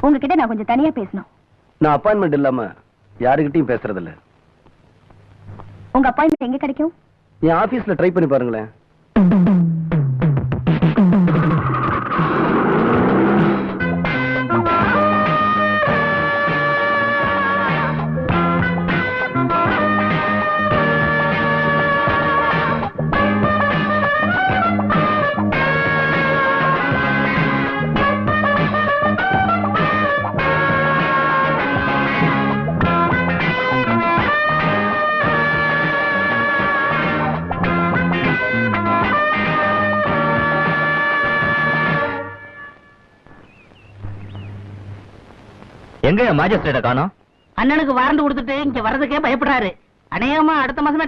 உங்ககிட்ட நான் கொஞ்சம் தனியா பேசணும். நான் அப்பாயின்மெண்ட் இல்லாம யாருக்கிட்டையும் பேசுறது இல்ல. உங்க அப்பாயின்மெண்ட் எங்க கிடைக்கும்? என் ஆபீஸ்ல ட்ரை பண்ணி பாருங்களேன். எங்க மாஜிஸ்ட்ரேட்ட காணோம்? அண்ணனுக்கு வாரண்ட் கொடுத்துட்டு இங்க வரதுக்கே பயப்படுறாரு. அநேகமா அடுத்த மாசமே